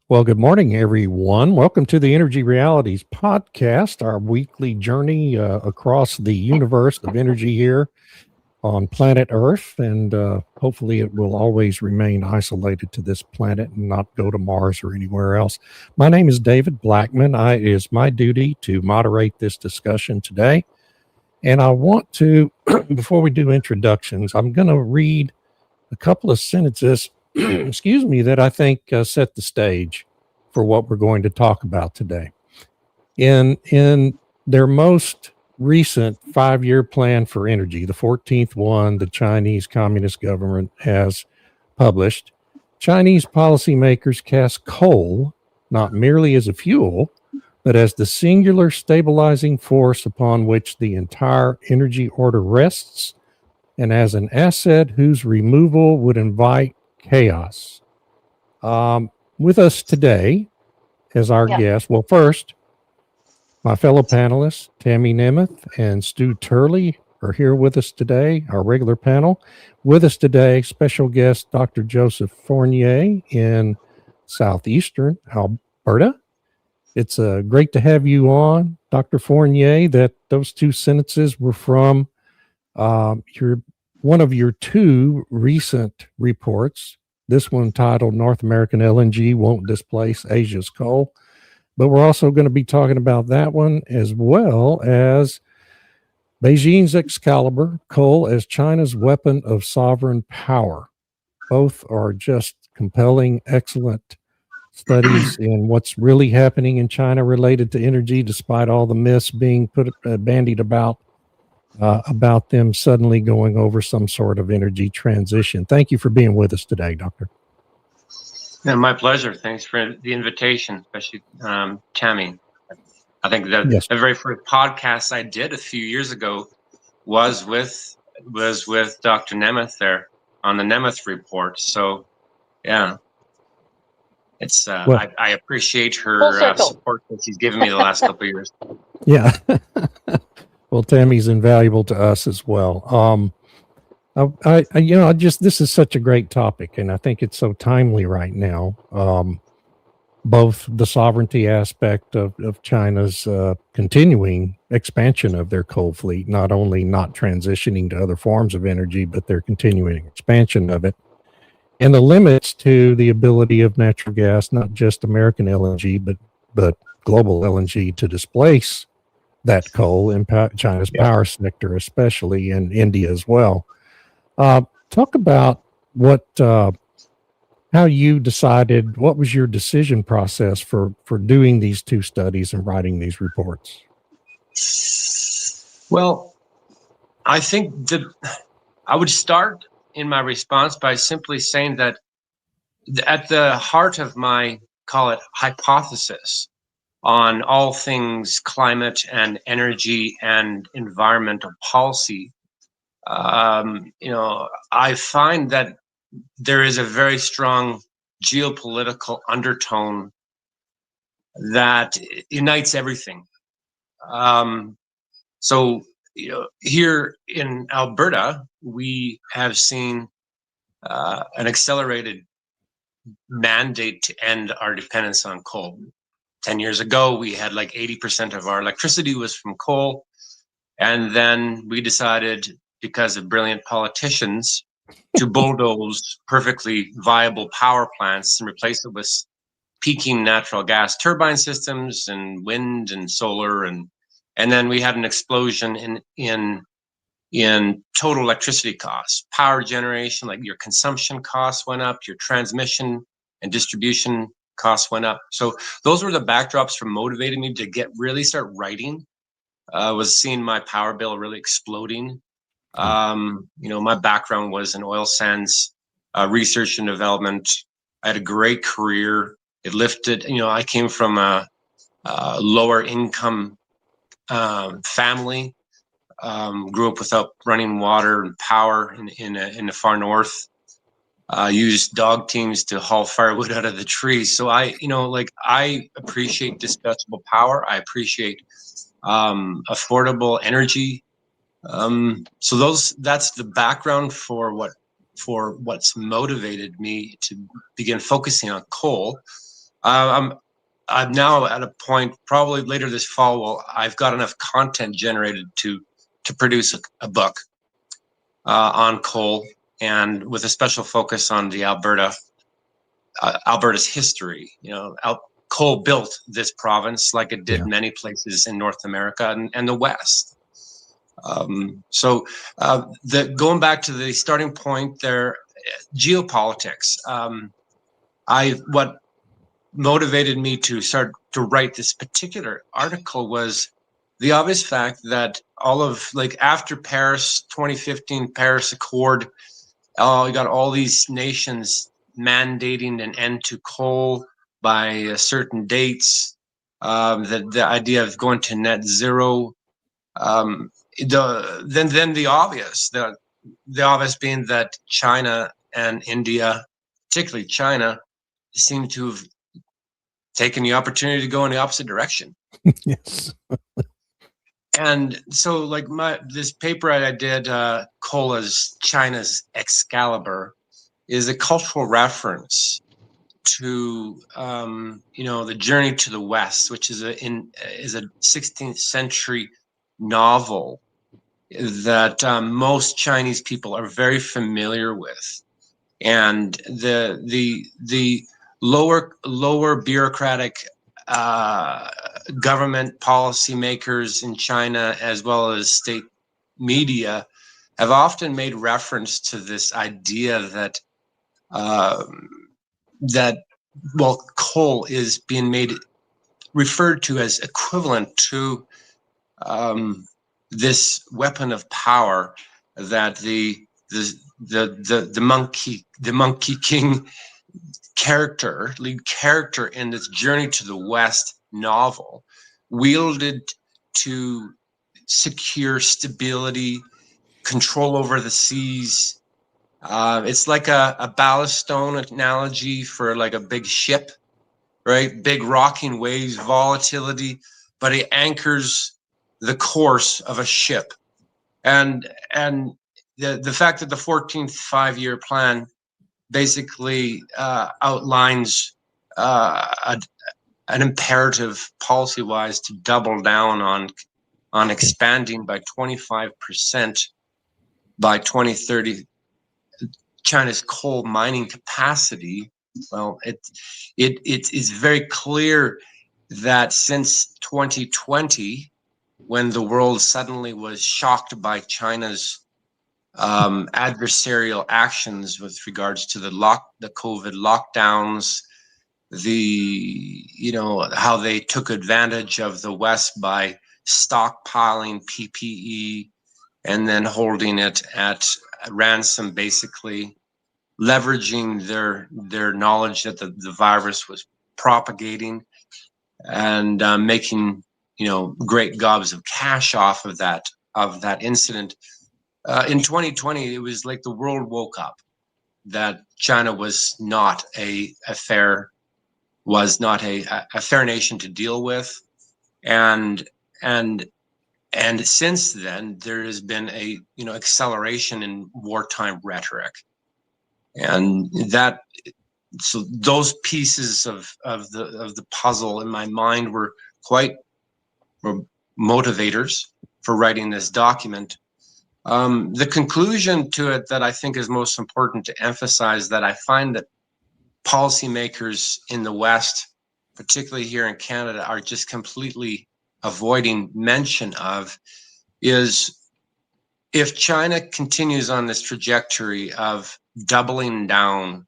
Well, good morning, everyone. Welcome to the Energy Realities podcast, our weekly journey across the universe of energy here on planet Earth. And hopefully it will always remain isolated to this planet and not go to Mars or anywhere else. My name is David Blackman. It is my duty to moderate this discussion today. And I want to, before we do introductions, I'm going to read a couple of sentences excuse me, that I think set the stage for what we're going to talk about today. In their most recent 5-year plan for energy, the 14th one the Chinese Communist government has published, Chinese policymakers cast coal not merely as a fuel, but as the singular stabilizing force upon which the entire energy order rests, and as an asset whose removal would invite chaos. With us today as our guest, well, first, my fellow panelists, Tammy Nemeth and Stu Turley, are here with us today, our regular panel. With us today, special guest Dr. Joseph Fournier in southeastern Alberta. It's great to have you on, Dr. Fournier. Those two sentences were from one of your two recent reports. This one titled North American LNG Won't Displace Asia's Coal. But we're also going to be talking about that one as well as Beijing's Excalibur, coal as China's weapon of sovereign power. Both are just compelling, excellent studies in what's really happening in China related to energy, despite all the myths being bandied about them suddenly going over some sort of energy transition. Thank you for being with us today, Doctor. Yeah, my pleasure. Thanks for the invitation, especially Tammy. I think the very first podcast I did a few years ago was with Dr. Nemeth there on the Nemeth report. So, yeah, it's I appreciate her support that she's given me the last couple of years. Yeah. Well, Tammy's invaluable to us as well. This is such a great topic, and I think it's so timely right now. Both the sovereignty aspect of China's continuing expansion of their coal fleet, not only not transitioning to other forms of energy, but their continuing expansion of it, and the limits to the ability of natural gas, not just American LNG, but global LNG, to displace that coal in China's power sector, especially in India as well. Talk about how you decided, what was your decision process for doing these two studies and writing these reports? Well, I think I would start in my response by simply saying that at the heart of my, call it, hypothesis on all things climate and energy and environmental policy, I find that there is a very strong geopolitical undertone that unites everything. So, here in Alberta, we have seen an accelerated mandate to end our dependence on coal. 10 years ago, we had like 80% of our electricity was from coal. And then we decided, because of brilliant politicians, to bulldoze perfectly viable power plants and replace it with peaking natural gas turbine systems and wind and solar. And then we had an explosion in total electricity costs. Power generation, like your consumption costs went up, your transmission and distribution costs went up. So those were the backdrops for motivating me to start writing. Was seeing my power bill really exploding. My background was in oil sands research and development. I had a great career. It lifted, I came from a lower income family, grew up without running water and power in the far north. Used dog teams to haul firewood out of the trees. So I appreciate dispatchable power. I appreciate affordable energy. So that's the background for what's motivated me to begin focusing on coal. I'm now at a point, probably later this fall, well, I've got enough content generated to produce a book on coal, and with a special focus on the Alberta's history. Coal built this province like it did many places in North America and the West. Going back to the starting point there, geopolitics. What motivated me to start to write this particular article was the obvious fact that after Paris 2015 Paris Accord, you got all these nations mandating an end to coal by certain dates. The idea of going to net zero. The obvious being that China and India, particularly China, seem to have taken the opportunity to go in the opposite direction. Yes. And so, this paper I did, Coal as China's Excalibur, is a cultural reference to the Journey to the West, which is a 16th century novel that most Chinese people are very familiar with, and the lower bureaucratic government policymakers in China, as well as state media, have often made reference to this idea that coal is being referred to as equivalent to this weapon of power that the Monkey King lead character in this Journey to the West novel wielded to secure stability, control over the seas. It's like a ballast stone analogy for like a big ship, right? Big rocking waves, volatility, but it anchors the course of a ship. And the fact that the 14th five-year plan basically outlines an imperative policy-wise to double down on expanding by 25% by 2030 China's coal mining capacity. Well, it's very clear that since 2020, when the world suddenly was shocked by China's adversarial actions with regards to the COVID lockdowns, how they took advantage of the West by stockpiling PPE and then holding it at ransom, basically leveraging their knowledge that the virus was propagating and making great gobs of cash off of that incident. In 2020, it was like the world woke up that China was not a fair nation to deal with, and since then there has been a acceleration in wartime rhetoric, and so those pieces of the puzzle in my mind were motivators for writing this document. The conclusion to it that I think is most important to emphasize, that I find that policymakers in the West, particularly here in Canada, are just completely avoiding mention of, is if China continues on this trajectory of doubling down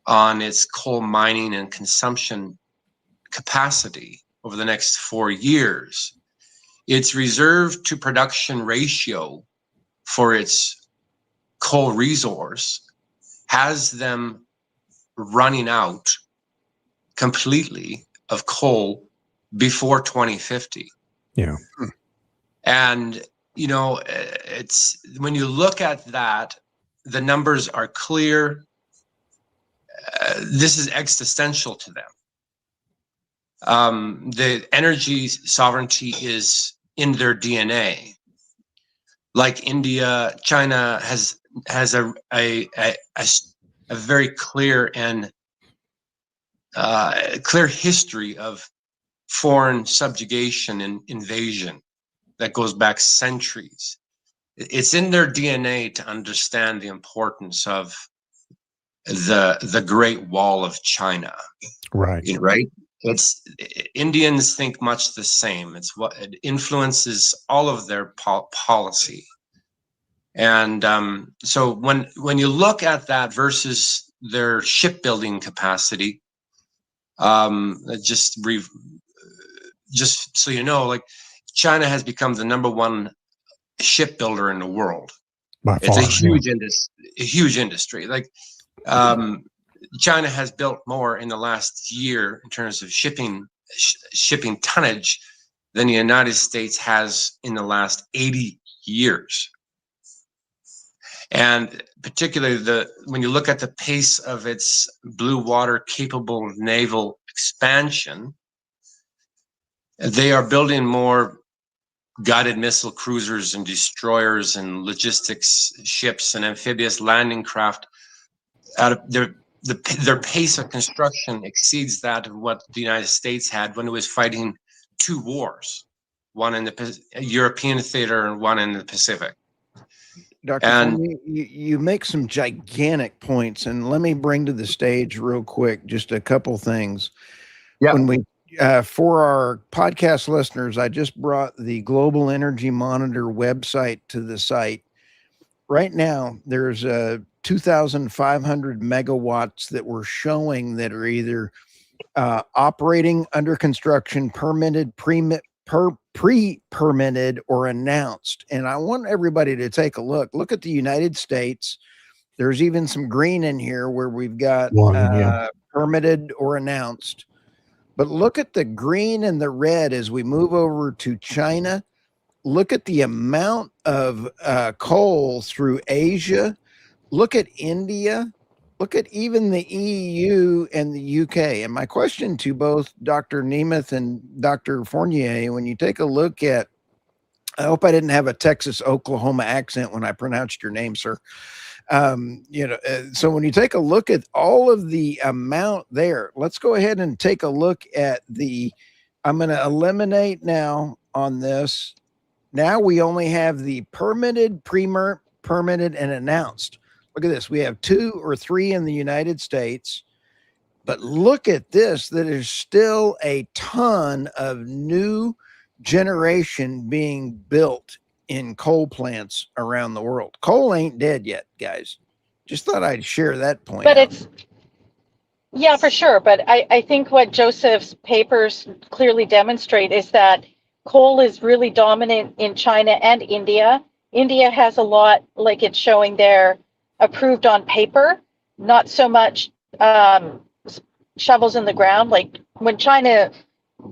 on its coal mining and consumption capacity over the next 4 years, its reserve to production ratio for its coal resource has them running out completely of coal before 2050. Yeah. And, it's when you look at that, the numbers are clear. This is existential to them. The energy sovereignty is in their DNA. Like India, China has a very clear and clear history of foreign subjugation and invasion that goes back centuries. It's in their DNA to understand the importance of the Great Wall of China. Right. Right. It's Indians think much the same. It's what it influences all of their policy. And so when you look at that versus their shipbuilding capacity, just so you know, like China has become the #1 shipbuilder in the world. By It's far, a huge industry. Like China has built more in the last year in terms of shipping tonnage than the United States has in the last 80 years. And particularly when you look at the pace of its blue water capable naval expansion, they are building more guided missile cruisers and destroyers and logistics ships and amphibious landing craft. Out of their pace of construction exceeds that of what the United States had when it was fighting 2 wars, one in the European theater and one in the Pacific. Dr. Fournier, you make some gigantic points, and let me bring to the stage real quick just a couple things. Yeah. When we for our podcast listeners, I just brought the Global Energy Monitor website to the site. Right now, there's 2,500 megawatts that we're showing that are either operating, under construction, permitted, pre-permitted, or announced. And I want everybody to take a look. Look at the United States. There's even some green in here where we've got permitted or announced. But look at the green and the red as we move over to China. Look at the amount of coal through Asia. Look at India. Look at even the EU and the UK. And my question to both Dr. Nemeth and Dr. Fournier, when you take a look at, I hope I didn't have a Texas, Oklahoma accent when I pronounced your name, sir. So when you take a look at all of the amount there, let's go ahead and take a look at I'm going to eliminate now on this. Now we only have the permitted, permitted, and announced. Look at this. We have 2 or 3 in the United States, but look at this. That is still a ton of new generation being built in coal plants around the world. Coal ain't dead yet, guys. Just thought I'd share that point. But yeah, for sure. But I think what Joseph's papers clearly demonstrate is that coal is really dominant in China and India. India has a lot, like it's showing there, approved on paper, not so much shovels in the ground. Like when China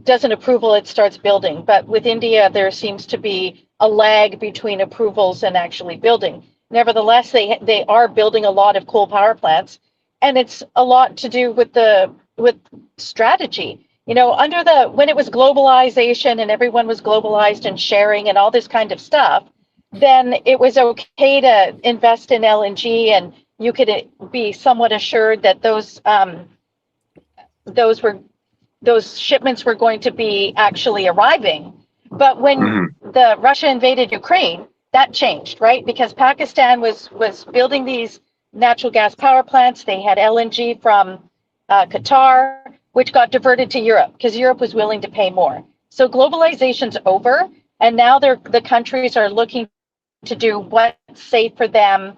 does an approval, it starts building. But with India, there seems to be a lag between approvals and actually building. Nevertheless, they are building a lot of coal power plants, and it's a lot to do with strategy. You know, when it was globalization and everyone was globalized and sharing and all this kind of stuff, then it was okay to invest in LNG, and you could be somewhat assured that those shipments were going to be actually arriving. But when the Russia invaded Ukraine, that changed, right? Because Pakistan was building these natural gas power plants. They had LNG from Qatar, which got diverted to Europe because Europe was willing to pay more. So globalization's over, and now the countries are looking to do what's safe for them,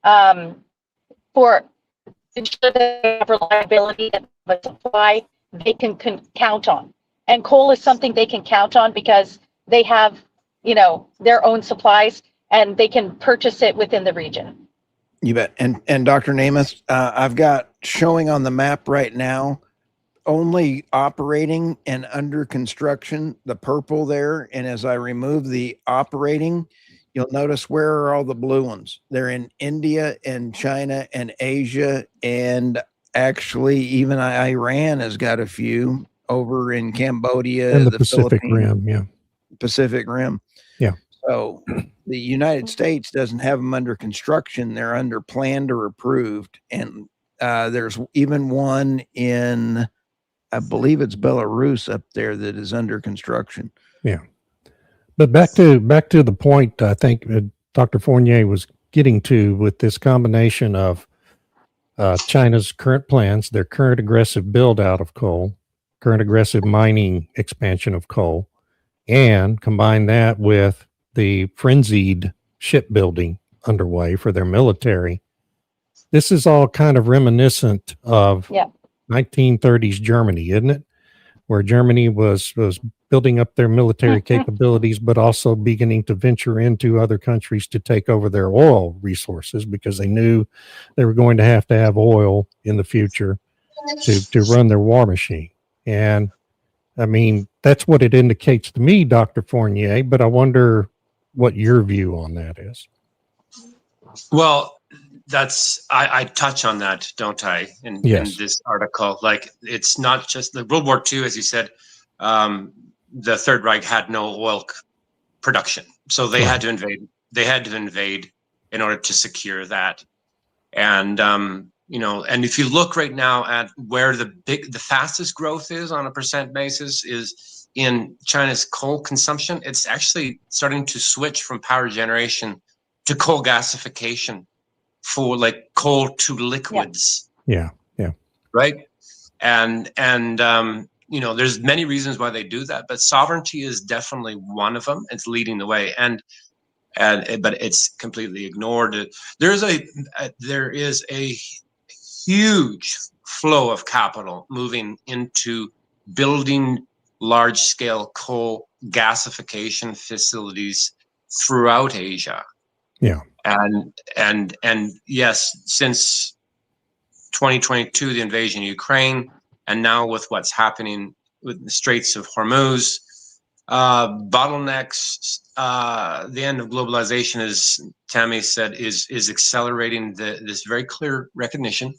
for ensure they have reliability and a supply they can count on. And coal is something they can count on because they have, their own supplies and they can purchase it within the region. You bet. And Dr. Nemeth, I've got showing on the map right now, only operating and under construction, the purple there. And as I remove the operating, you'll notice where are all the blue ones? They're in India and China and Asia, and actually even Iran has got a few. over in Cambodia, and the Pacific Philippines, Rim. Yeah. Pacific Rim. Yeah. So the United States doesn't have them under construction. They're under planned or approved. And there's even one in, I believe it's Belarus up there that is under construction. Yeah. But back to the point I think Dr. Fournier was getting to with this combination of China's current plans, their current aggressive build out of coal, current aggressive mining expansion of coal, and combine that with the frenzied shipbuilding underway for their military. This is all kind of reminiscent of 1930s Germany, isn't it? Where Germany was building up their military capabilities, but also beginning to venture into other countries to take over their oil resources because they knew they were going to have oil in the future to run their war machine. And I mean, that's what it indicates to me, Dr. Fournier, but I wonder what your view on that is. Well, I touch on that, don't I, in this article. Like, it's not just the World War II, as you said, the Third Reich had no oil production. So they had to invade. They had to invade in order to secure that. And, and if you look right now at where the fastest growth is on a percent basis is in China's coal consumption, it's actually starting to switch from power generation to coal gasification for like coal to liquids. Yeah. Right. And there's many reasons why they do that, but sovereignty is definitely one of them. It's leading the way. But it's completely ignored. There is a huge flow of capital moving into building large-scale coal gasification facilities throughout Asia. Yeah. And yes, since 2022, the invasion of Ukraine, and now with what's happening with the Straits of Hormuz, bottlenecks, the end of globalization, as Tammy said, is accelerating this very clear recognition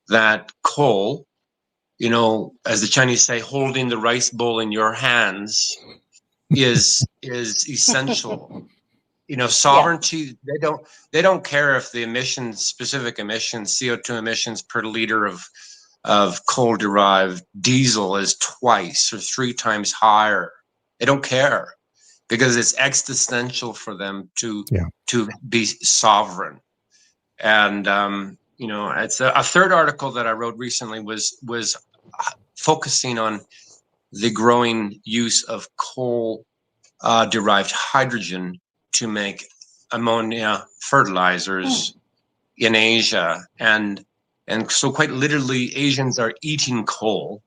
that coal, as the Chinese say, holding the rice bowl in your hands is essential. Sovereignty, they don't care if the specific emissions, CO2 emissions per liter of coal derived diesel is twice or 3 times higher. They don't care because it's existential for them to be sovereign. And it's a third article that I wrote recently was focusing on the growing use of coal derived hydrogen to make ammonia fertilizers in Asia, and so quite literally Asians are eating coal,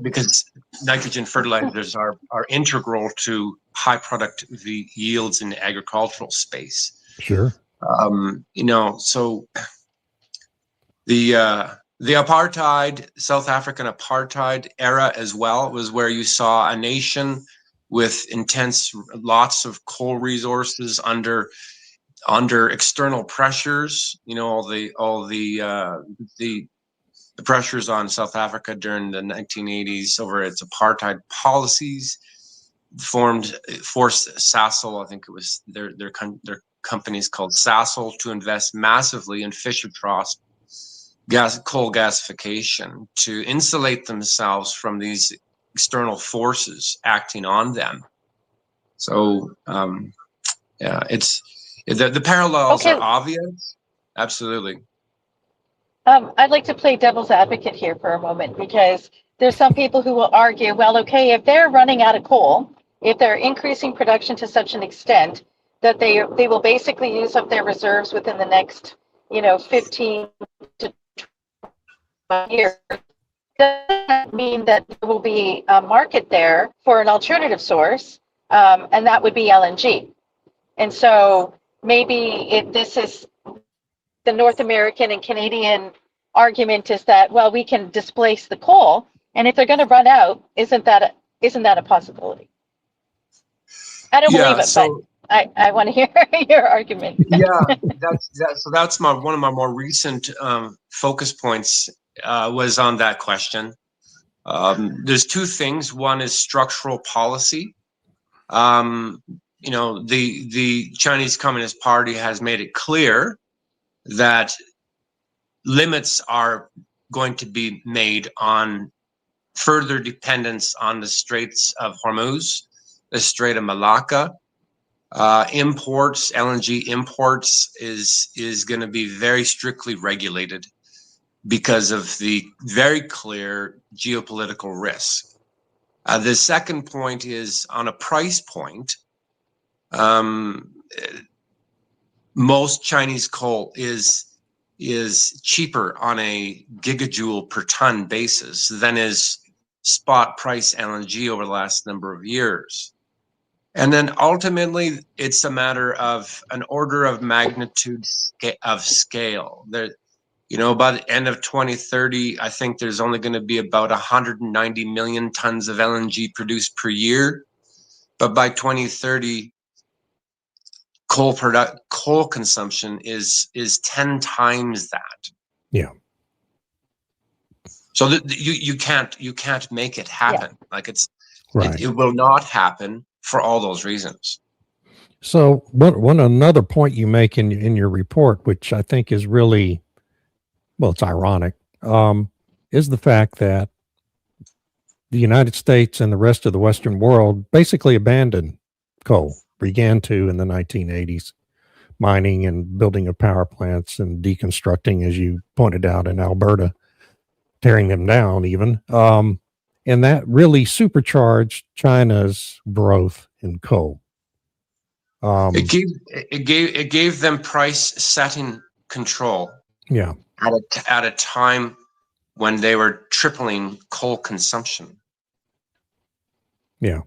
because nitrogen fertilizers are integral to high productivity yields in the agricultural space. Sure. So the apartheid, South African apartheid era as well, was where you saw a nation with lots of coal resources under external pressures. All the pressures on South Africa during the 1980s over its apartheid policies forced Sasol, I think it was their companies called Sasol, to invest massively in Fischer-Tropsch coal gasification to insulate themselves from these external forces acting on them. So it's the parallels are obvious. Absolutely. I'd like to play devil's advocate here for a moment, because there's some people who will argue, well, okay, if they're running out of coal, if they're increasing production to such an extent that they will basically use up their reserves within the next 15 to 20 years, does that mean that there will be a market there for an alternative source, and that would be LNG? And so maybe this is the North American and Canadian argument, is that, well, we can displace the coal, and if they're going to run out, isn't that a possibility? I don't believe it, but I want to hear your argument. That's one of my more recent focus points was on that question. There's two things. One is structural policy. The Chinese Communist Party has made it clear that limits are going to be made on further dependence on the Straits of Hormuz, the Strait of Malacca. Imports, LNG imports is going to be very strictly regulated because of the very clear geopolitical risk. The second point is on a price point. Most Chinese coal is cheaper on a gigajoule per ton basis than is spot price LNG over the last number of years. And then ultimately, it's a matter of an order of magnitude of scale. By the end of 2030, I think there's only going to be about 190 million tons of LNG produced per year. But by 2030, coal consumption is 10 times that. Yeah. So you can't make it happen. Yeah. Like right. It will not happen for all those reasons. So another point you make in your report, which I think is really, well, it's ironic, is the fact that the United States and the rest of the Western world basically abandoned coal, began to in the 1980s, mining and building of power plants and deconstructing, as you pointed out, in Alberta, tearing them down even. And that really supercharged China's growth in coal. It gave them price setting control. Yeah. At a time when they were tripling coal consumption. Yeah.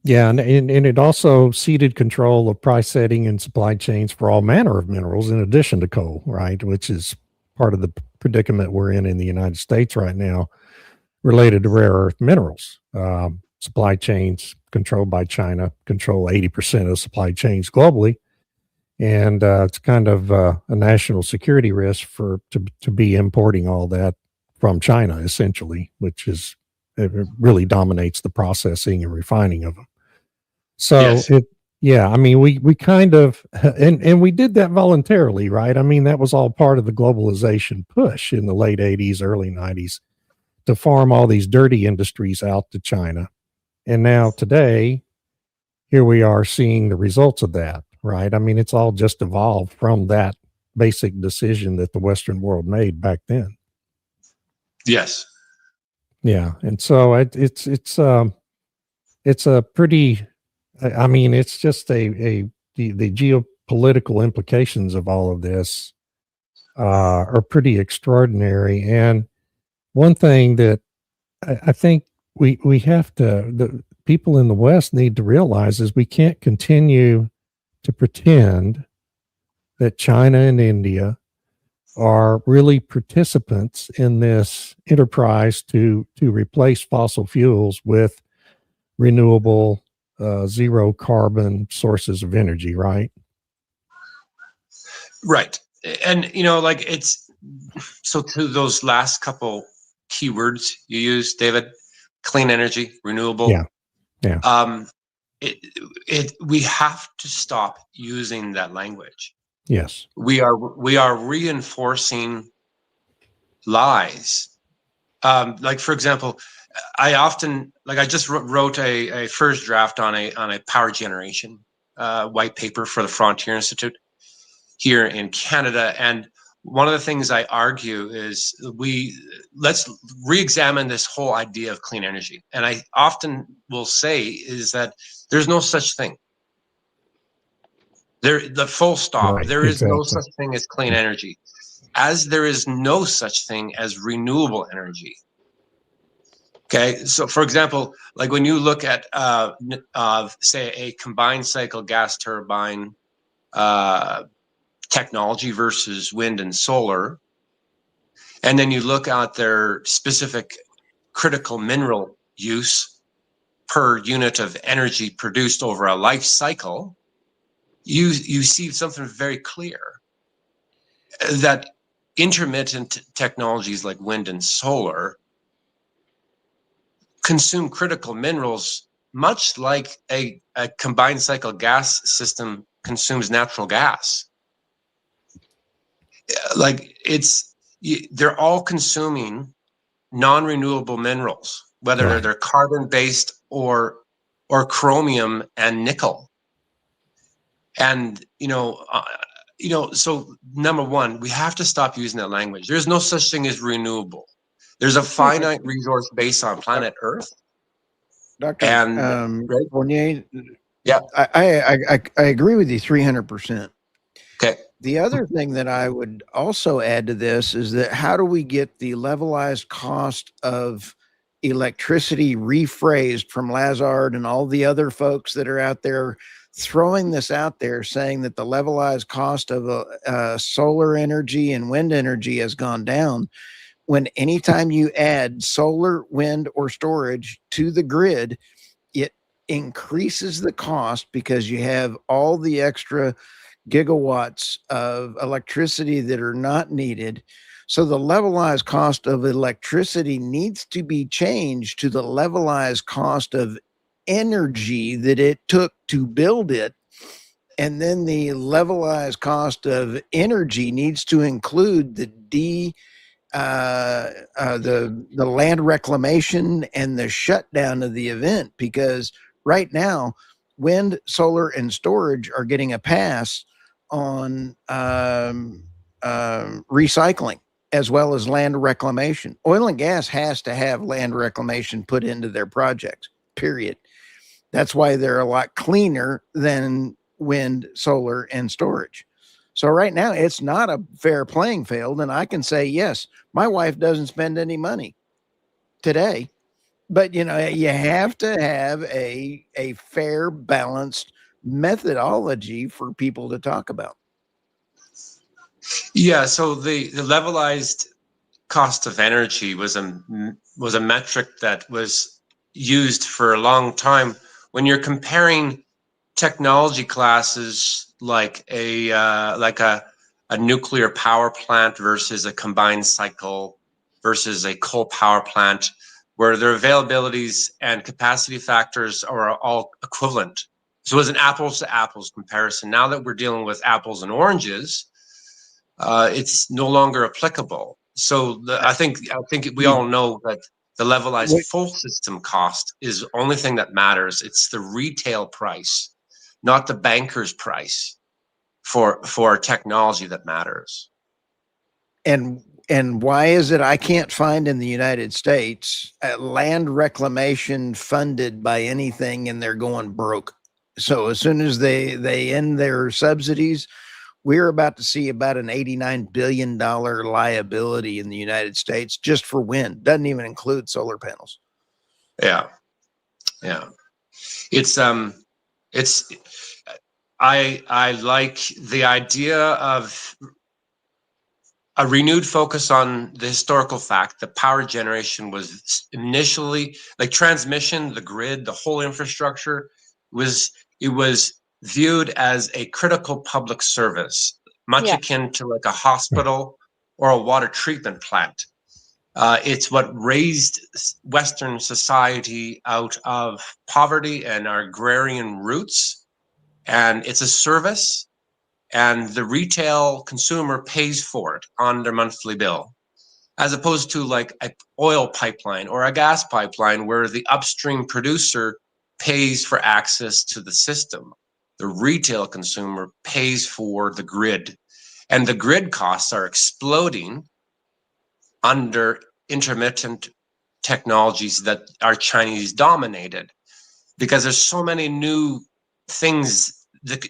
Yeah, and it also ceded control of price setting and supply chains for all manner of minerals in addition to coal, right? Which is part of the predicament we're in the United States right now related to rare earth minerals. Supply chains controlled by China control 80% of supply chains globally. And it's kind of a national security risk to be importing all that from China, essentially, which is, it really dominates the processing and refining of them. So yes. I mean, we kind of, and we did that voluntarily, right? I mean, that was all part of the globalization push in the late 80s, early 90s to farm all these dirty industries out to China. And now today, here we are seeing the results of that, right? I mean, it's all just evolved from that basic decision that the Western world made back then. Yes. Yeah. And so it's a pretty, I mean, it's just the geopolitical implications of all of this are pretty extraordinary. And one thing that I think we have to, the people in the West need to realize is we can't continue to pretend that China and India are really participants in this enterprise to replace fossil fuels with renewable zero carbon sources of energy, right? Right. And, so to those last couple keywords you used, David, clean energy, renewable. Yeah. Yeah. We have to stop using that language. Yes. We are reinforcing lies. Like, for example, I just wrote a first draft on a power generation white paper for the Fournier Institute here in Canada. And one of the things I argue is let's re-examine this whole idea of clean energy. And I often will say is that there's no such thing. The full stop. Right, there is exactly. no such thing as clean energy, as there is no such thing as renewable energy. Okay, so for example, like when you look at say a combined cycle gas turbine technology versus wind and solar, and then you look at their specific critical mineral use per unit of energy produced over a life cycle, you see something very clear, that intermittent technologies like wind and solar consume critical minerals, much like a combined cycle gas system consumes natural gas. Like they're all consuming non-renewable minerals, whether they're carbon-based or chromium and nickel. And so number one, we have to stop using that language. There's no such thing as renewable. There's a finite resource base on planet Earth. Dr. Right? Fournier, yeah, I agree with you 300%. Okay. The other thing that I would also add to this is that how do we get the levelized cost of electricity rephrased from Lazard and all the other folks that are out there throwing this out there, saying that the levelized cost of solar energy and wind energy has gone down, when anytime you add solar, wind, or storage to the grid, it increases the cost because you have all the extra gigawatts of electricity that are not needed. So the levelized cost of electricity needs to be changed to the levelized cost of energy that it took to build it. And then the levelized cost of energy needs to include the land reclamation and the shutdown of the event, because right now wind, solar, and storage are getting a pass on recycling as well as land reclamation. Oil and gas has to have land reclamation put into their projects, period. That's why they're a lot cleaner than wind, solar, and storage. So right now it's not a fair playing field. And I can say, yes, my wife doesn't spend any money today, but you have to have a fair, balanced methodology for people to talk about. Yeah. So the levelized cost of energy was a metric that was used for a long time when you're comparing technology classes like a nuclear power plant versus a combined cycle versus a coal power plant, where their availabilities and capacity factors are all equivalent. So it was an apples to apples comparison. Now that we're dealing with apples and oranges, it's no longer applicable. So I think we all know that the levelized full system cost is the only thing that matters. It's the retail price, not the banker's price for technology that matters. And why is it I can't find in the United States land reclamation funded by anything, and they're going broke? So as soon as they end their subsidies, we're about to see about an $89 billion liability in the United States just for wind. Doesn't even include solar panels. Yeah. I like the idea of a renewed focus on the historical fact that power generation was initially, like transmission, the grid, the whole infrastructure was viewed as a critical public service, much akin to like a hospital or a water treatment plant. It's what raised Western society out of poverty and our agrarian roots. And it's a service, and the retail consumer pays for it on their monthly bill, as opposed to like an oil pipeline or a gas pipeline where the upstream producer pays for access to the system. The retail consumer pays for the grid, and the grid costs are exploding under intermittent technologies that are Chinese dominated, because there's so many new things that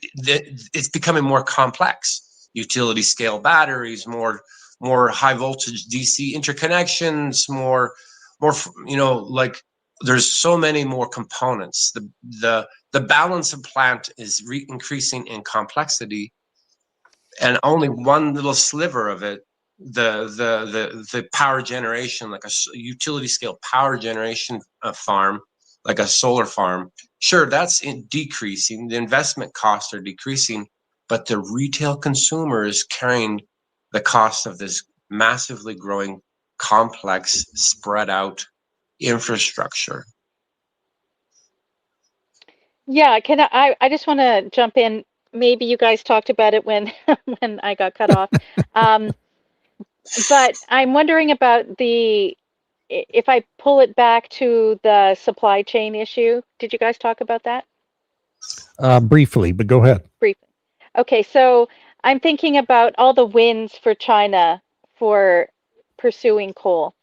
it's becoming more complex. Utility scale batteries, more high voltage DC interconnections, more like there's so many more components. The balance of plant is increasing in complexity, and only one little sliver of it, the power generation, like a utility scale power generation farm, like a solar farm, sure, that's decreasing. The investment costs are decreasing, but the retail consumer is carrying the cost of this massively growing, complex, spread out infrastructure. Yeah, I just want to jump in. Maybe you guys talked about it when when I got cut off. Um, but I'm wondering about if I pull it back to the supply chain issue. Did you guys talk about that Briefly, but go ahead. briefly? Okay, so I'm thinking about all the wins for China for pursuing coal.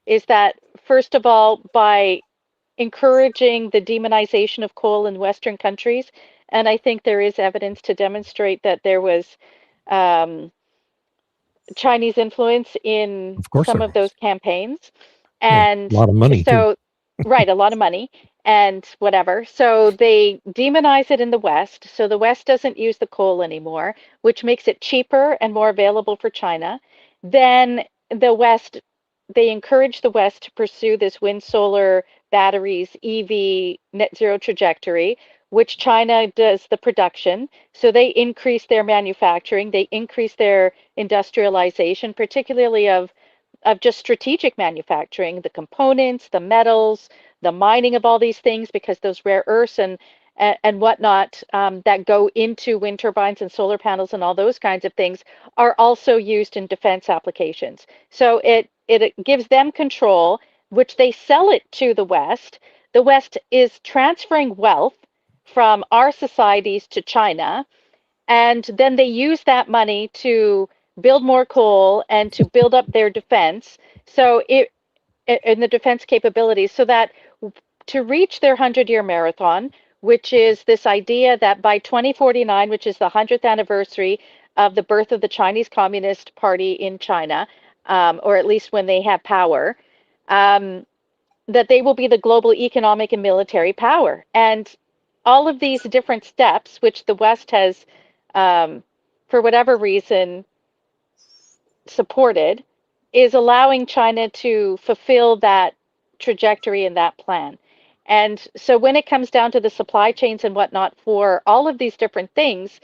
Is that first of all by encouraging the demonization of coal in Western countries. And I think there is evidence to demonstrate that there was um, Chinese influence in Of course some there of was. those campaigns. Yeah, And a lot of money too. so, right, a lot of money and whatever. So they demonize it in the West. So the West doesn't use the coal anymore, which makes it cheaper and more available for China. Then the West, they encourage the West to pursue this wind, solar, batteries, EV, net zero trajectory, which China does the production. So they increase their manufacturing, they increase their industrialization, particularly of just strategic manufacturing, the components, the metals, the mining of all these things, because those rare earths and whatnot that go into wind turbines and solar panels and all those kinds of things are also used in defense applications. So it gives them control, which they sell it to the West. The West is transferring wealth from our societies to China, and then they use that money to build more coal and to build up their defense. So it in the defense capabilities, so that to reach their 100-year marathon, which is this idea that by 2049, which is the 100th anniversary of the birth of the Chinese Communist Party in China, or at least when they have power, um, that they will be the global economic and military power. And all of these different steps, which the West has, for whatever reason, supported, is allowing China to fulfill that trajectory and that plan. And so when it comes down to the supply chains and whatnot for all of these different things,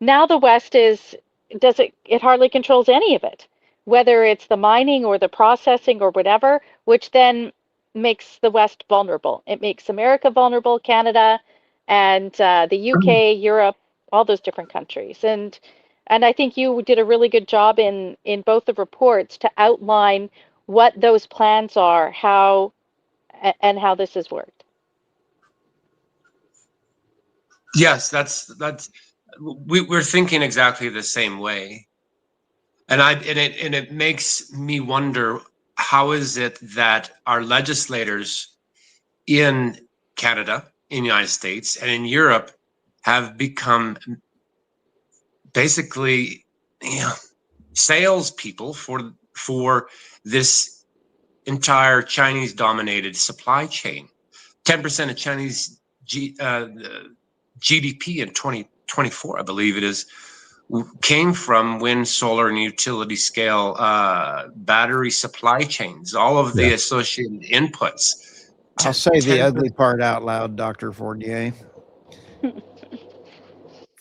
now the West it hardly controls any of it, whether it's the mining or the processing or whatever, which then makes the West vulnerable. It makes America vulnerable, Canada, and the UK, Europe, all those different countries. And I think you did a really good job in both the reports to outline what those plans are, how and how this has worked. Yes, we're thinking exactly the same way. And it makes me wonder, how is it that our legislators in Canada, in the United States, and in Europe have become basically, salespeople for this entire Chinese-dominated supply chain. 10% of Chinese GDP in 2024, I believe it is, came from wind, solar, and utility scale battery supply chains, all of the associated inputs. I'll say the ugly part out loud, Dr. Fournier.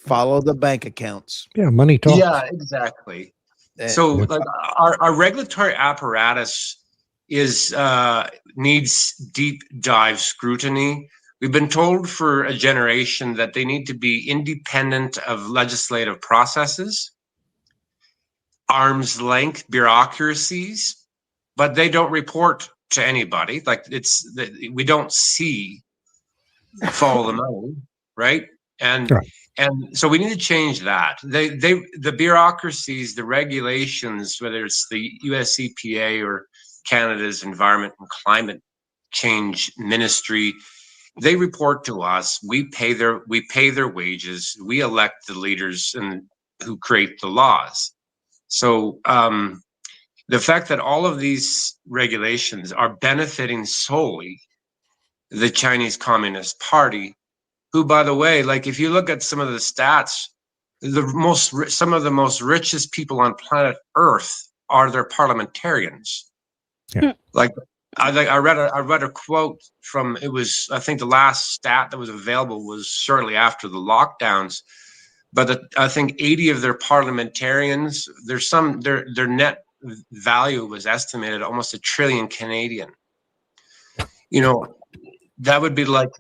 Follow the bank accounts. Yeah, money talks. Yeah, exactly. So like our regulatory apparatus needs deep dive scrutiny. We've been told for a generation that they need to be independent of legislative processes, arm's length bureaucracies, but they don't report to anybody. Like we don't see follow the money, right? And so we need to change that. The bureaucracies, the regulations, whether it's the US EPA or Canada's Environment and Climate Change Ministry, they report to us. We pay their wages. We elect the leaders and who create the laws. So the fact that all of these regulations are benefiting solely the Chinese Communist Party, who, by the way, like if you look at some of the stats, some of the most richest people on planet Earth are their parliamentarians. Yeah. Like I read a quote from, it was, I think the last stat that was available was shortly after the lockdowns, but I think 80 of their parliamentarians, their net value was estimated almost $1 trillion Canadian. You know, that would be like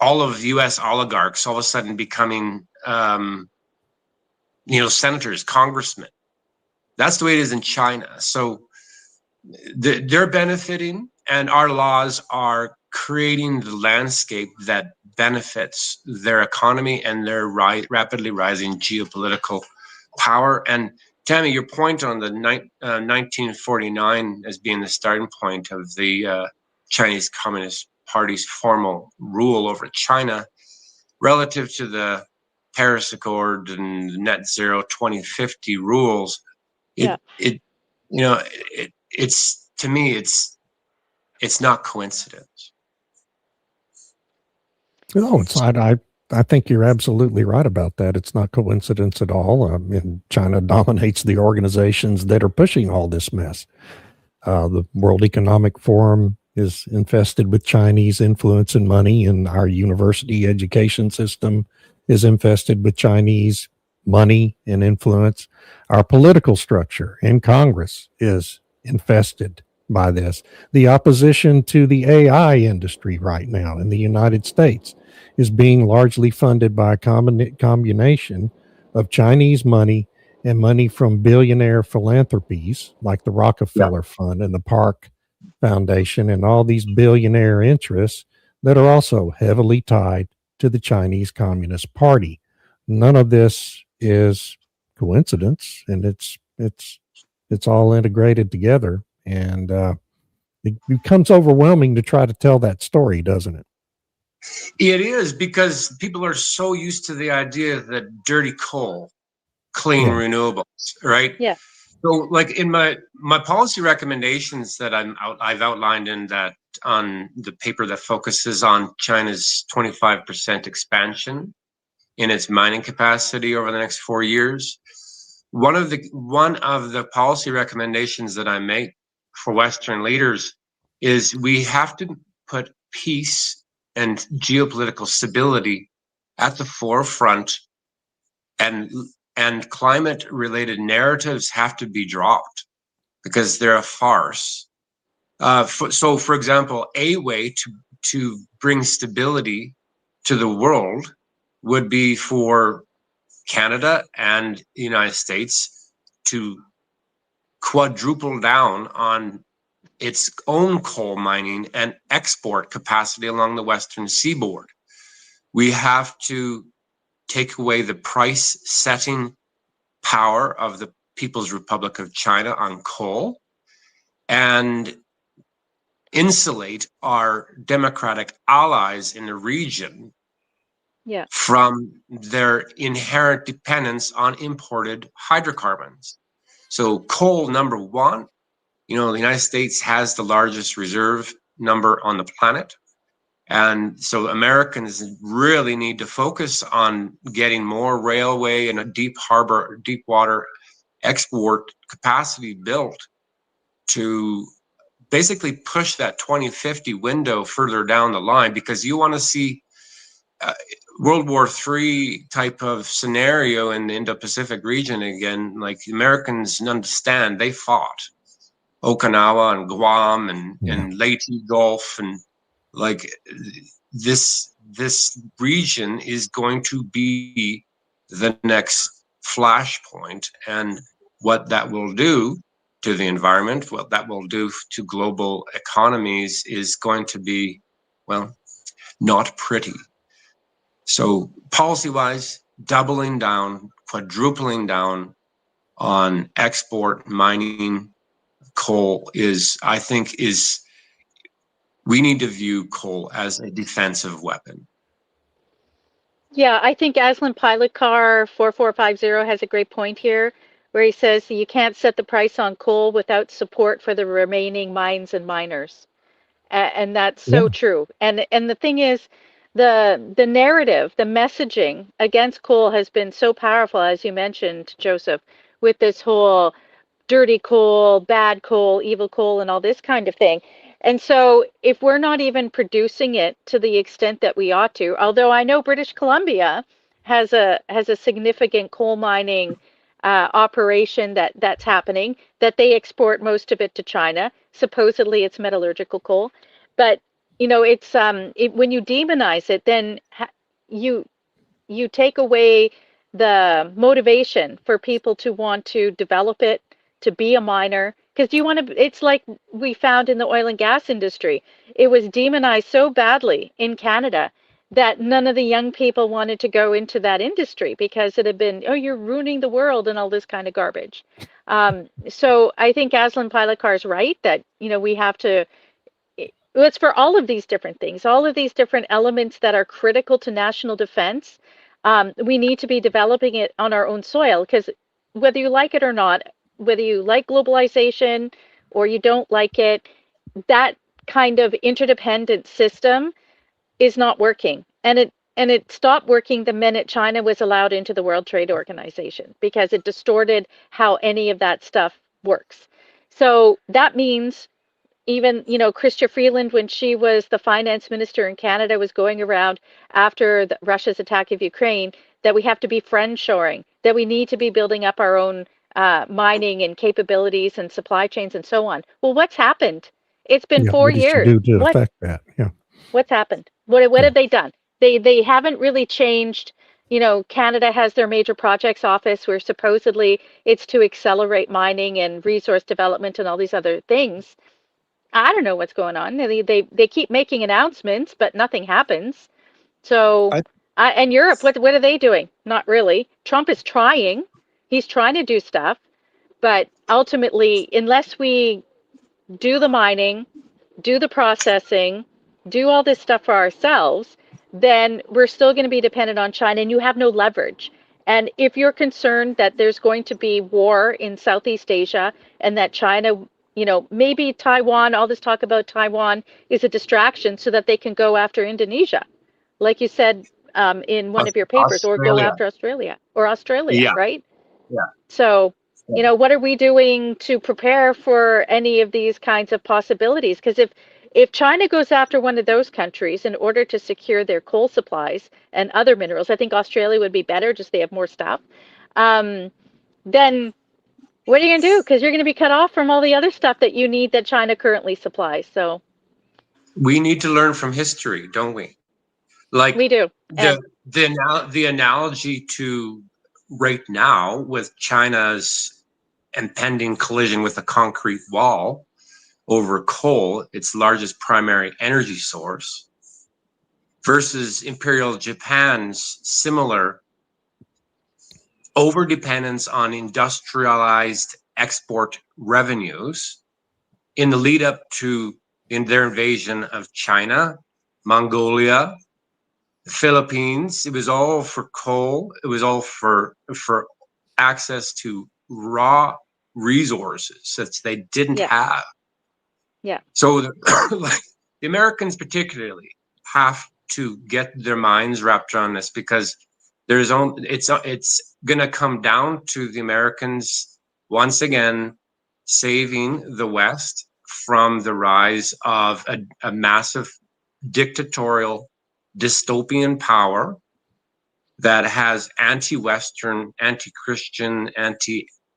all of U.S. oligarchs all of a sudden becoming, senators, congressmen. That's the way it is in China. So they're benefiting, and our laws are creating the landscape that benefits their economy and their rapidly rising geopolitical power. And Tammy, your point on the 1949 as being the starting point of the Chinese Communist Party's formal rule over China relative to the Paris Accord and the Net Zero 2050 rules, it's to me, it's not coincidence. No, it's not. I think you're absolutely right about that. It's not coincidence at all. And China dominates the organizations that are pushing all this mess. The World Economic Forum is infested with Chinese influence and money, and our university education system is infested with Chinese money and influence. Our political structure in Congress is infested by this. The opposition to the AI industry right now in the United States is being largely funded by a combination of Chinese money and money from billionaire philanthropies like the Rockefeller Fund and the Park Foundation and all these billionaire interests that are also heavily tied to the Chinese Communist Party. None of this is coincidence, and it's all integrated together, and it becomes overwhelming to try to tell that story, doesn't it? It is, because people are so used to the idea that dirty coal, clean renewables, right? Yeah. So, like in my policy recommendations that I've outlined in that on the paper that focuses on China's 25% expansion in its mining capacity over the next 4 years. One of the policy recommendations that I make for Western leaders is we have to put peace and geopolitical stability at the forefront, and climate-related narratives have to be dropped because they're a farce. So, for example, a way to bring stability to the world would be for Canada and the United States to quadruple down on its own coal mining and export capacity along the Western seaboard. We have to take away the price setting power of the People's Republic of China on coal and insulate our democratic allies in the region from their inherent dependence on imported hydrocarbons. So coal, number one, the United States has the largest reserve number on the planet. And so Americans really need to focus on getting more railway and a deep water export capacity built to basically push that 2050 window further down the line, because you want to see World War III type of scenario in the Indo-Pacific region again. Like, the Americans understand, they fought Okinawa and Guam and Leyte Gulf, and like this region is going to be the next flashpoint, and what that will do to the environment, what that will do to global economies is going to be, well, not pretty. So policy-wise, doubling down, quadrupling down on export mining coal I think we need to view coal as a defensive weapon. Yeah, I think Aslan Pilot Car 4450 has a great point here, where he says you can't set the price on coal without support for the remaining mines and miners. And that's so true. And the thing is, the narrative, the messaging against coal has been so powerful, as you mentioned, Joseph, with this whole dirty coal, bad coal, evil coal, and all this kind of thing. And so if we're not even producing it to the extent that we ought to, although I know British Columbia has a significant coal mining operation that's happening, that they export most of it to China. Supposedly it's metallurgical coal, but it's when you demonize it, then you you take away the motivation for people to want to develop it, to be a miner, because you want to, it's like we found in the oil and gas industry. It was demonized so badly in Canada that none of the young people wanted to go into that industry because it had been, oh, you're ruining the world and all this kind of garbage. So I think Aslan Pilakar is right that, we have to, it's for all of these different things, all of these different elements that are critical to national defense. We need to be developing it on our own soil because whether you like it or not, whether you like globalization or you don't like it, that kind of interdependent system is not working. And it stopped working the minute China was allowed into the World Trade Organization because it distorted how any of that stuff works. So that means even, Chrystia Freeland, when she was the finance minister in Canada, was going around after Russia's attack of Ukraine, that we have to be friend shoring, that we need to be building up our own mining and capabilities and supply chains and so on. Well, what's happened? It's been Yeah, 4 what did she years. do to affect that? Yeah. What's happened? What have they done? They haven't really changed. Canada has their major projects office where supposedly it's to accelerate mining and resource development and all these other things. I don't know what's going on. They keep making announcements, but nothing happens. So, I, and Europe, what are they doing? Not really. Trump is trying. He's trying to do stuff, but ultimately, unless we do the mining, do the processing, do all this stuff for ourselves, then we're still going to be dependent on China, and you have no leverage. And if you're concerned that there's going to be war in Southeast Asia and that China, maybe Taiwan, all this talk about Taiwan is a distraction so that they can go after Indonesia, like you said in one of your papers, or go Australia. after Australia, Yeah, right? yeah. So, Yeah. what are we doing to prepare for any of these kinds of possibilities? Because if China goes after one of those countries in order to secure their coal supplies and other minerals, I think Australia would be better, just they have more stuff. Then what are you going to do? Because you're going to be cut off from all the other stuff that you need that China currently supplies. So We need to learn from history, don't we? Like we do. And the analogy to right now with China's impending collision with a concrete wall over coal, its largest primary energy source, versus Imperial Japan's similar overdependence on industrialized export revenues in the lead up to their invasion of China, Mongolia, the Philippines. It was all for coal. It was all for access to raw resources that they didn't have. Yeah. So like the Americans particularly have to get their minds wrapped around this, because it's going to come down to the Americans once again saving the West from the rise of a massive dictatorial dystopian power that has anti-Western, anti-Christian,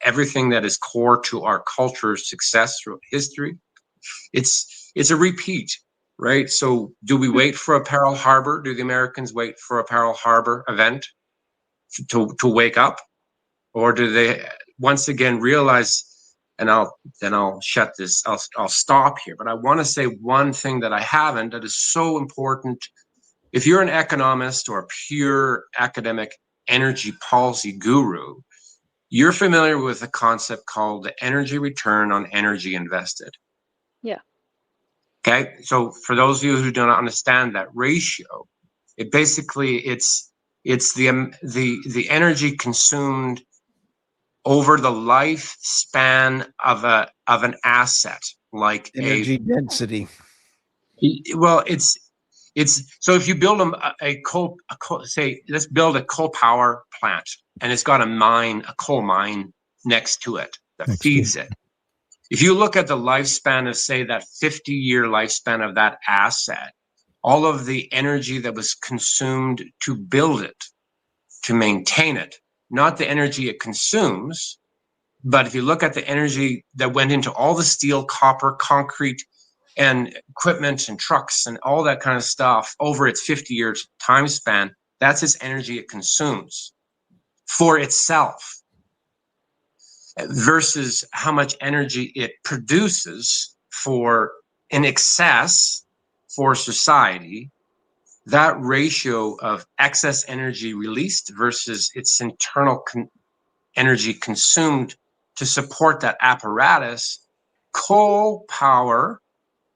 everything that is core to our culture's success through history. It's a repeat, right? So do we wait for a Pearl Harbor? Do the Americans wait for a Pearl Harbor event to wake up? Or do they once again realize, and I'll shut this, I'll stop here, but I want to say one thing that I haven't, that is so important. If you're an economist or a pure academic energy policy guru, you're familiar with a concept called the energy return on energy invested. Yeah. Okay, so for those of you who do not understand that ratio, it basically it's the energy consumed over the lifespan of an asset, like energy density. Well, it's so if you build a coal, say, let's build a coal power plant, and it's got a coal mine next to it that feeds it. If you look at the lifespan of, say, that 50-year lifespan of that asset, all of the energy that was consumed to build it, to maintain it, not the energy it consumes, but if you look at the energy that went into all the steel, copper, concrete, and equipment and trucks and all that kind of stuff over its 50 years time span, that's its energy it consumes for itself versus how much energy it produces for in excess for society. That ratio of excess energy released versus its internal energy consumed to support that apparatus, coal power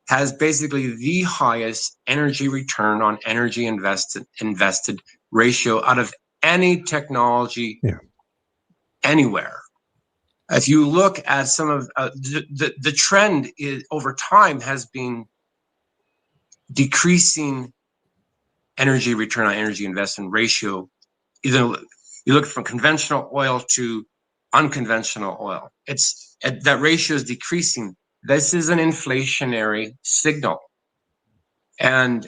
has basically the highest energy return on energy invested ratio out of any technology anywhere. If you look at some of the trend is over time has been decreasing energy return on energy investment ratio. Either you look from conventional oil to unconventional oil, that ratio is decreasing. This is an inflationary signal, and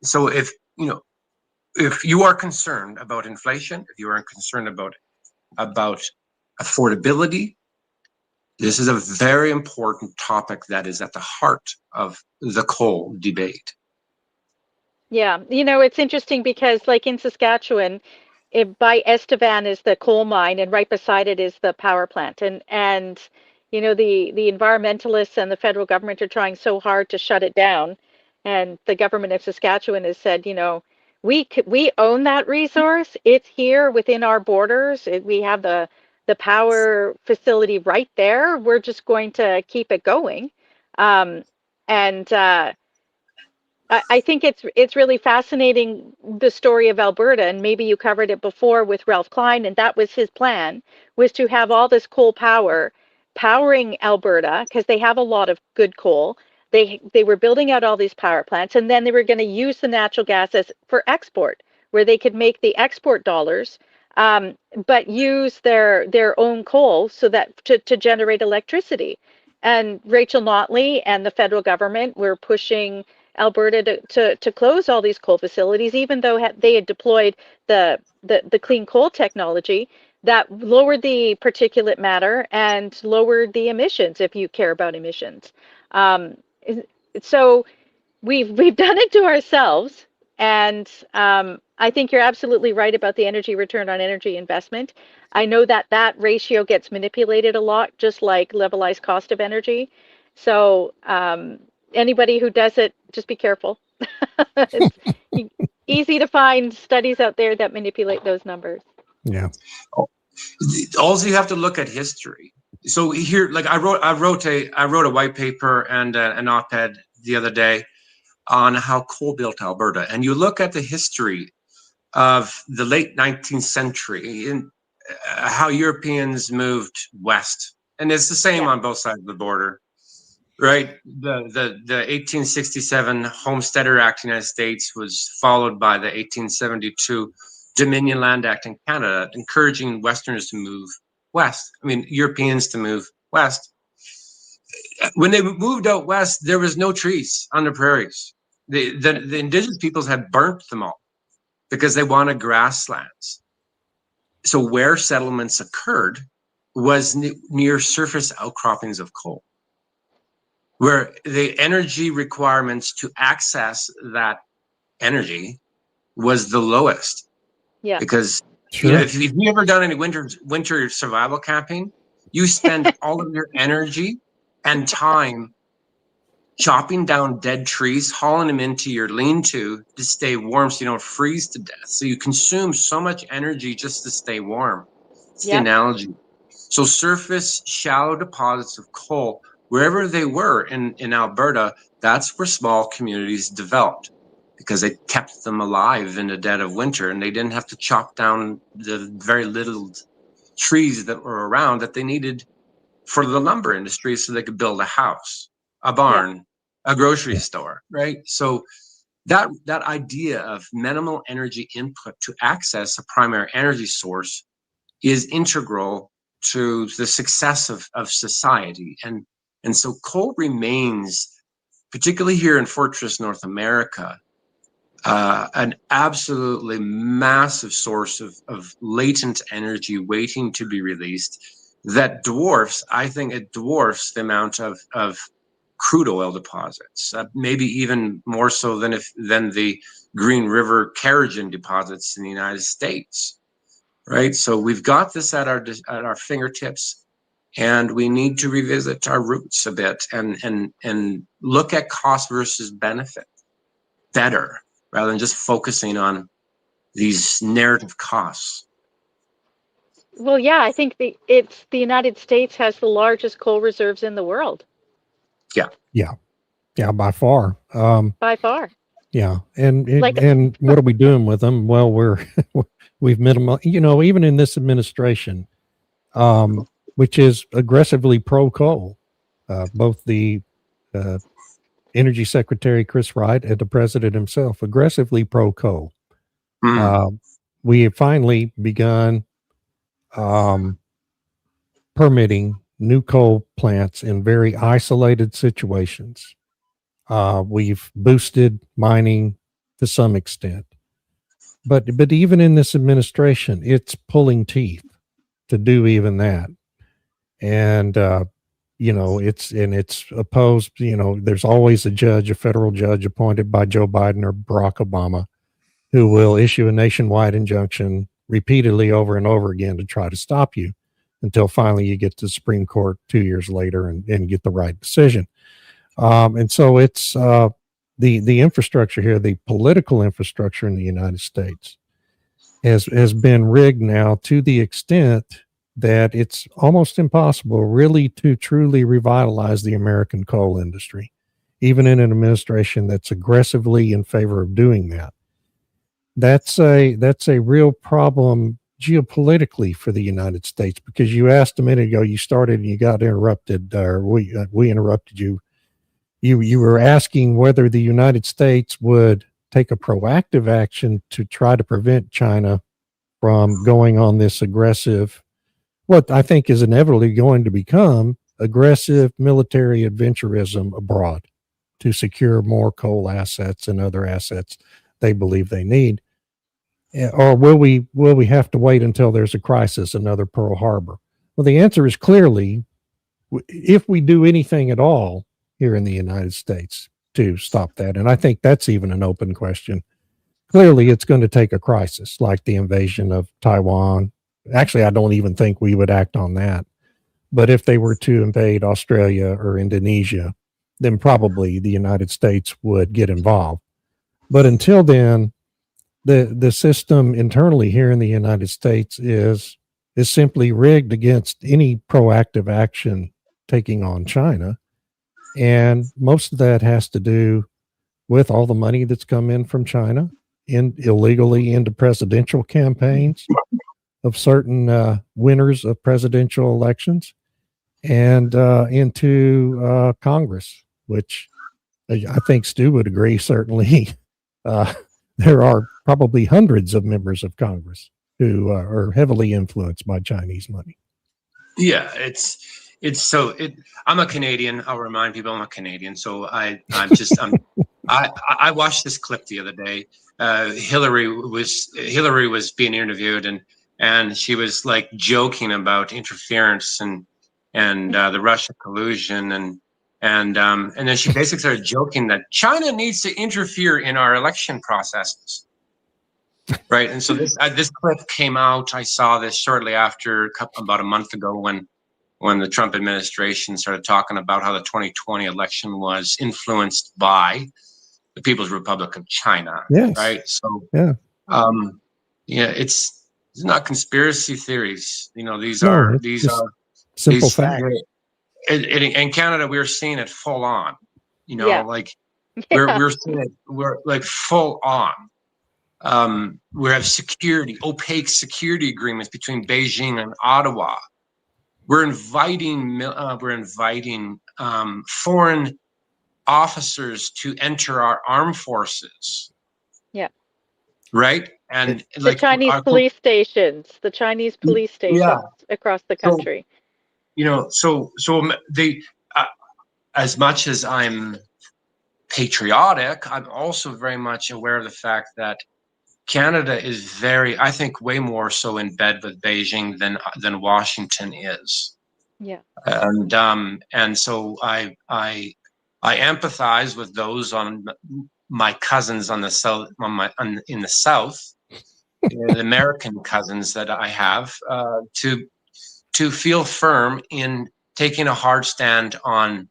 so if you are concerned about inflation, if you are concerned about affordability, this is a very important topic that is at the heart of the coal debate. Yeah, it's interesting because like in Saskatchewan, by Estevan is the coal mine, and right beside it is the power plant. And the environmentalists and the federal government are trying so hard to shut it down. And the government of Saskatchewan has said, we own that resource. It's here within our borders. We have the power facility right there. We're just going to keep it going. And I think it's really fascinating, the story of Alberta, and maybe you covered it before with Ralph Klein, and that was his plan, was to have all this coal power powering Alberta because they have a lot of good coal. They were building out all these power plants, and then they were going to use the natural gas for export, where they could make the export dollars, but use their own coal so that to generate electricity. And Rachel Notley and the federal government were pushing Alberta to close all these coal facilities, even though they had deployed the clean coal technology that lowered the particulate matter and lowered the emissions, if you care about emissions. So we've done it to ourselves, and I think you're absolutely right about the energy return on energy investment. I know that ratio gets manipulated a lot, just like levelized cost of energy. So anybody who does it, just be careful. It's easy to find studies out there that manipulate those numbers. Yeah. Also, you have to look at history. So here, like I wrote a white paper and an op-ed the other day on how coal built Alberta, and you look at the history of the late 19th century and how Europeans moved west, and it's the same on both sides of the border. Right, the 1867 Homesteader Act in the United States was followed by the 1872 Dominion Land Act in Canada, encouraging Westerners to move west. I mean, Europeans to move west. When they moved out west, there was no trees on the prairies. The indigenous peoples had burnt them all because they wanted grasslands. So where settlements occurred was near surface outcroppings of coal, where the energy requirements to access that energy was the lowest. Yeah. Because if you've ever done any winter survival camping, you spend all of your energy and time chopping down dead trees, hauling them into your lean-to to stay warm so you don't freeze to death. So you consume so much energy just to stay warm. It's the analogy. So surface shallow deposits of coal, wherever they were in Alberta, that's where small communities developed because they kept them alive in the dead of winter, and they didn't have to chop down the very little trees that were around that they needed for the lumber industry so they could build a house, a barn, a grocery store, right? So that idea of minimal energy input to access a primary energy source is integral to the success of society. And so coal remains, particularly here in Fortress North America, an absolutely massive source of latent energy waiting to be released that dwarfs, I think it dwarfs the amount of crude oil deposits, maybe even more so than the Green River Carrigan deposits in the United States, right? So we've got this at our fingertips, and we need to revisit our roots a bit and look at cost versus benefit better, rather than just focusing on these narrative costs. Well, yeah, I think the United States has the largest coal reserves in the world. Yeah, by far. By far. Yeah, and what are we doing with them? Well, we've minimum, even in this administration, which is aggressively pro coal, both the Energy Secretary Chris Wright and the president himself aggressively pro coal. We have finally begun permitting new coal plants in very isolated situations. We've boosted mining to some extent, but even in this administration, it's pulling teeth to do even that. And it's opposed. There's always a federal judge appointed by Joe Biden or Barack Obama, who will issue a nationwide injunction repeatedly over and over again to try to stop you, until finally you get to the Supreme Court 2 years later and get the right decision. And so it's the infrastructure here, the political infrastructure in the United States has been rigged now to the extent that it's almost impossible really to truly revitalize the American coal industry, even in an administration that's aggressively in favor of doing that. That's a real problem geopolitically for the United States, because you asked a minute ago, you started and you got interrupted, or we interrupted you. You were asking whether the United States would take a proactive action to try to prevent China from going on this aggressive, what I think is inevitably going to become aggressive military adventurism abroad to secure more coal assets and other assets they believe they need. Or will we have to wait until there's a crisis, another Pearl Harbor? Well, the answer is clearly, if we do anything at all here in the United States to stop that, and I think that's even an open question, clearly it's going to take a crisis like the invasion of Taiwan. Actually, I don't even think we would act on that. But if they were to invade Australia or Indonesia, then probably the United States would get involved. But until then, the system internally here in the United States is simply rigged against any proactive action taking on China. And most of that has to do with all the money that's come in from China illegally into presidential campaigns of certain winners of presidential elections, and into Congress, which I think Stu would agree, certainly. There are probably hundreds of members of Congress who are heavily influenced by Chinese money. Yeah, I'm a Canadian. I'll remind people I'm a Canadian. So I watched this clip the other day. Hillary was being interviewed, and she was like joking about interference and the Russia collusion, and then she basically started joking that China needs to interfere in our election processes, right? And so this clip came out. I saw this shortly after, about a month ago, when the Trump administration started talking about how the 2020 election was influenced by the People's Republic of China. Yes. Right. So yeah, it's not conspiracy theories. These are simple facts. In Canada, we're seeing it full on. We're seeing it. We're like full on. We have opaque security agreements between Beijing and Ottawa. We're inviting foreign officers to enter our armed forces. Yeah. Right. And the Chinese police stations across the country. So they, as much as I'm patriotic, I'm also very much aware of the fact that Canada is I think, way more so in bed with Beijing than Washington is. Yeah. And so I empathize with those on my cousins on the south, in the south, the American cousins that I have, to feel firm in taking a hard stand on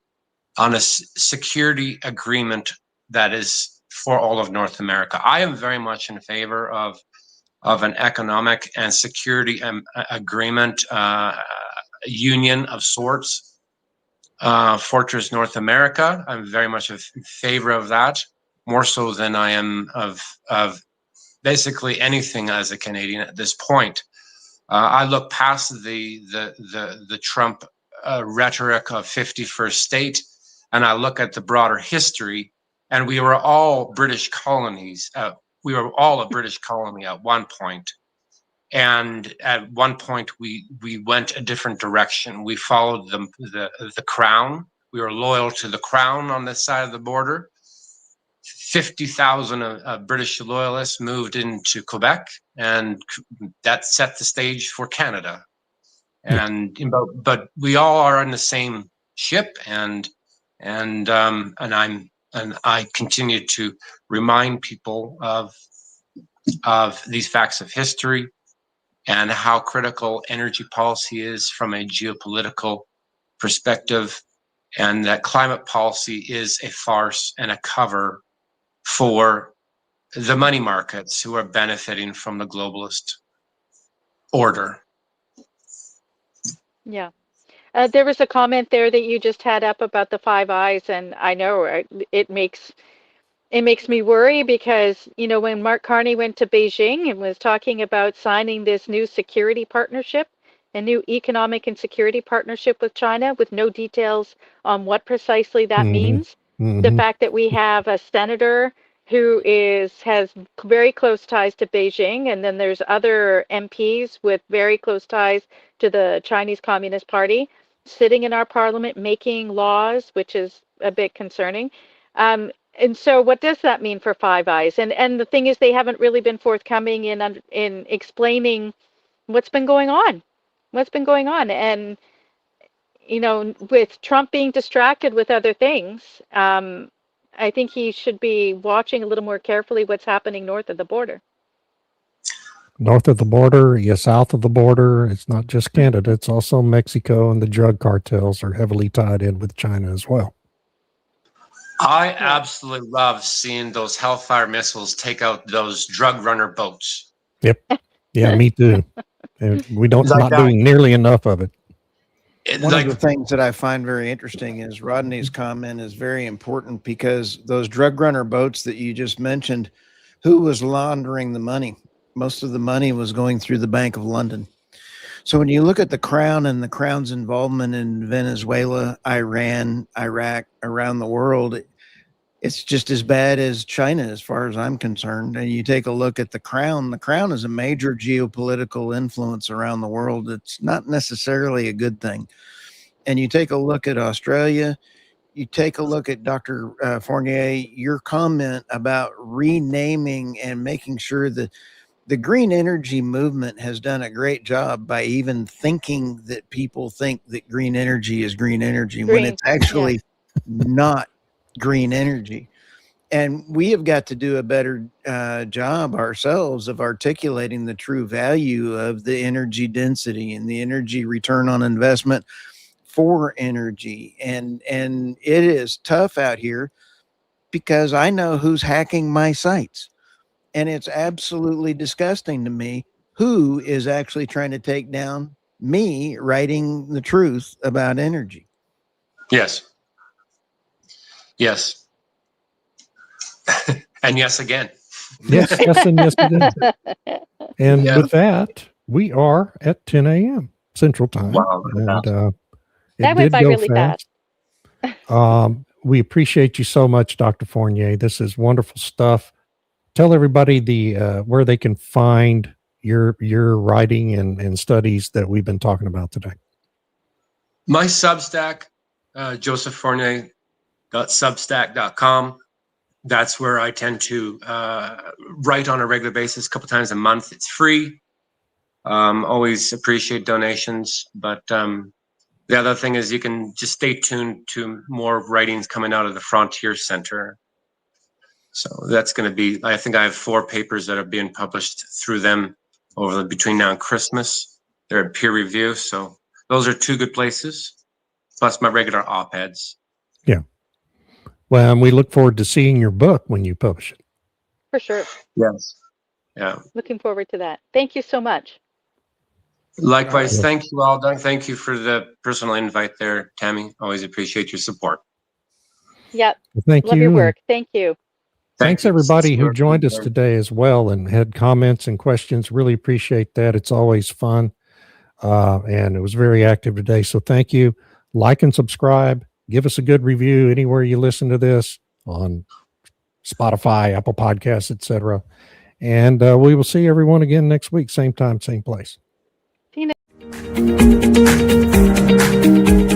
a security agreement that is for all of North America. I am very much in favor of an economic and security agreement, union of sorts, Fortress North America. I'm very much in favor of that, more so than I am of basically anything as a Canadian at this point. I look past the Trump rhetoric of 51st state, and I look at the broader history, and we were all British colonies. We were all a British colony at one point. And at one point, we went a different direction. We followed the crown. We were loyal to the crown on this side of the border. 50,000 British loyalists moved into Quebec, and that set the stage for Canada. And but we all are on the same ship, and I continue to remind people of these facts of history and how critical energy policy is from a geopolitical perspective, and that climate policy is a farce and a cover for the money markets who are benefiting from the globalist order. Yeah. There was a comment there that you just had up about the Five Eyes, and I know it makes me worry because, when Mark Carney went to Beijing and was talking about signing this new security partnership, a new economic and security partnership with China, with no details on what precisely that means. The fact that we have a senator who has very close ties to Beijing, and then there's other MPs with very close ties to the Chinese Communist Party sitting in our parliament making laws, which is a bit concerning. And so what does that mean for Five Eyes? And the thing is, they haven't really been forthcoming in explaining what's been going on. And, with Trump being distracted with other things, I think he should be watching a little more carefully what's happening north of the border. North of the border, south of the border. It's not just Canada, it's also Mexico, and the drug cartels are heavily tied in with China as well. I absolutely love seeing those Hellfire missiles take out those drug runner boats. Yep. Yeah, me too. And we don't not doing nearly enough of it. One of the things that I find very interesting is Rodney's comment is very important, because those drug runner boats that you just mentioned, who was laundering the money? Most of the money was going through the Bank of London. So when you look at the Crown and the Crown's involvement in Venezuela, Iran, Iraq, around the world, it's just as bad as China as far as I'm concerned. And you take a look at the Crown is a major geopolitical influence around the world. It's not necessarily a good thing. And you take a look at Australia, you take a look at Dr. Fournier, your comment about renaming and making sure that the green energy movement has done a great job by even thinking that people think that green energy is green energy when it's actually not green energy. And we have got to do a better job ourselves of articulating the true value of the energy density and the energy return on investment for energy. And it is tough out here because I know who's hacking my sites. And it's absolutely disgusting to me who is actually trying to take down me writing the truth about energy. Yes. Yes. And yes again. Yes, and yes again. And with that, we are at 10 a.m. Central Time. Wow. And that went by really fast. We appreciate you so much, Dr. Fournier. This is wonderful stuff. Tell everybody where they can find your writing and studies that we've been talking about today. My Substack, josephfournier.substack.com. that's where I tend to write on a regular basis, a couple times a month. It's free. Always appreciate donations, but the other thing is you can just stay tuned to more writings coming out of the Frontier Center. So that's going to be, I think I have 4 papers that are being published through them between now and Christmas. They're a peer review. So those are 2 good places, plus my regular op-eds. Yeah. Well, and we look forward to seeing your book when you publish it. For sure. Yes. Yeah. Looking forward to that. Thank you so much. Likewise. Thank you all. Thank you for the personal invite there, Tammy. Always appreciate your support. Yep. Well, thank Love you. your work. Thank you. Thanks everybody who joined us today as well and had comments and questions. Really appreciate that. It's always fun. And it was very active today. So thank you. Like and subscribe. Give us a good review anywhere you listen to this, on Spotify, Apple Podcasts, etc. And we will see everyone again next week, same time, same place. See you next.